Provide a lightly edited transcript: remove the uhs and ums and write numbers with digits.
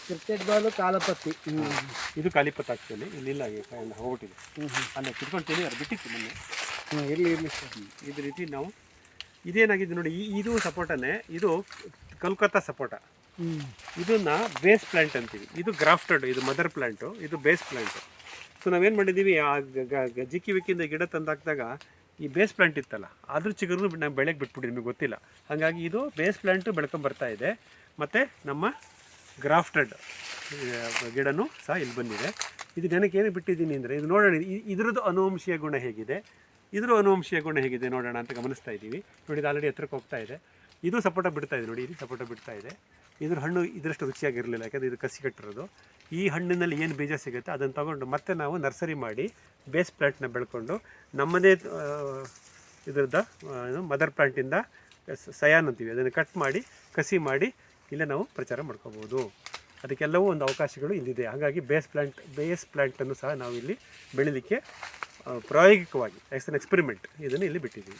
Cricket Balu ಕಾಲಪತ್ತಿ. ಇದು ಕಾಲಿಪತ್ actually ಇಲ್ಲಿಲ್ಲ ಹೋಗ್ಬಿಟ್ಟಿದೆ. ಅಲ್ಲೇ ಕಿತ್ಕೊಂಡು ಅದು ಬಿಟ್ಟಿತ್ತು ಮೊನ್ನೆ. ಇರಲಿ ಇರಲಿ ಇದು ರೀತಿ ನಾವು ಇದೇನಾಗಿದೆ ನೋಡಿ, ಇದು ಸಪೋಟನೇ, ಇದು ಕಲ್ಕತ್ತಾ ಸಪೋಟ. ಇದನ್ನ ಬೇಸ್ ಪ್ಲಾಂಟ್ ಅಂತೀವಿ. ಇದು ಗ್ರಾಫ್ಟೆಡ್, ಇದು ಮದರ್ ಪ್ಲಾಂಟು, ಇದು ಬೇಸ್ ಪ್ಲಾಂಟು. ಸೊ ನಾವೇನು ಮಾಡಿದ್ದೀವಿ, ಆ ಜಿಕ್ಕಿ ವಿಕ್ಕಿಂದ ಗಿಡ ತಂದಾಕಿದಾಗ ಈ ಬೇಸ್ ಪ್ಲಾಂಟ್ ಇತ್ತಲ್ಲ, ಅದ್ರ ಚಿಗುರು ನಾವು ಬೆಳೆಗೆ ಬಿಟ್ಬಿಟ್ಟು ನಿಮಗೆ ಗೊತ್ತಿಲ್ಲ. ಹಾಗಾಗಿ ಇದು ಬೇಸ್ ಪ್ಲಾಂಟು ಬೆಳ್ಕೊಂಬರ್ತಾ ಇದೆ. ಮತ್ತು ನಮ್ಮ ಗ್ರಾಫ್ಟೆಡ್ ಗಿಡನೂ ಸಹ ಇಲ್ಲಿ ಬಂದಿದೆ. ಇದು ನನಗೆ ಏನು ಬಿಟ್ಟಿದ್ದೀನಿ ಅಂದರೆ, ಇದು ನೋಡೋಣ ಇದ್ರದ್ದು ಅನುವಂಶೀಯ ಗುಣ ಹೇಗಿದೆ, ಇದ್ರ ಅನುವಂಶೀಯ ಗುಣ ಹೇಗಿದೆ ನೋಡೋಣ ಅಂತ ಗಮನಿಸ್ತಾ ಇದ್ದೀವಿ. ನೋಡಿ, ಇದು ಆಲ್ರೆಡಿ ಎತ್ತರಕ್ಕೆ ಹೋಗ್ತಾ ಇದೆ. ಇದು ಸಪೋಟ ಬಿಡ್ತಾ ಇದೆ ನೋಡಿ, ಇದು ಸಪೋಟ ಬಿಡ್ತಾ ಇದೆ. ಇದ್ರ ಹಣ್ಣು ಇದರಷ್ಟು ರುಚಿಯಾಗಿರಲಿಲ್ಲ, ಯಾಕಂದರೆ ಇದು ಕಸಿ ಕಟ್ಟಿರೋದು. ಈ ಹಣ್ಣಿನಲ್ಲಿ ಏನು ಬೀಜ ಸಿಗುತ್ತೆ ಅದನ್ನು ತೊಗೊಂಡು ಮತ್ತೆ ನಾವು ನರ್ಸರಿ ಮಾಡಿ ಬೇಸ್ ಪ್ಲಾಂಟ್ನ ಬೆಳ್ಕೊಂಡು ನಮ್ಮದೇ ಇದರದ್ದು ಮದರ್ ಪ್ಲಾಂಟಿಂದ ಸಯಾನ್ ಅಂತೀವಿ, ಅದನ್ನು ಕಟ್ ಮಾಡಿ ಕಸಿ ಮಾಡಿ ಇಲ್ಲೇ ನಾವು ಪ್ರಚಾರ ಮಾಡ್ಕೋಬೋದು. ಅದಕ್ಕೆಲ್ಲವೂ ಒಂದು ಅವಕಾಶಗಳು ಇಲ್ಲಿದೆ. ಹಾಗಾಗಿ ಬೇಸ್ ಪ್ಲಾಂಟನ್ನು ಸಹ ನಾವು ಇಲ್ಲಿ ಬೆಳೀಲಿಕ್ಕೆ ಪ್ರಾಯೋಗಿಕವಾಗಿ ಆ್ಯಸ್ ಎನ್ ಎಕ್ಸ್ಪೆರಿಮೆಂಟ್ ಇದನ್ನು ಇಲ್ಲಿ ಬಿಟ್ಟಿದ್ದೀವಿ.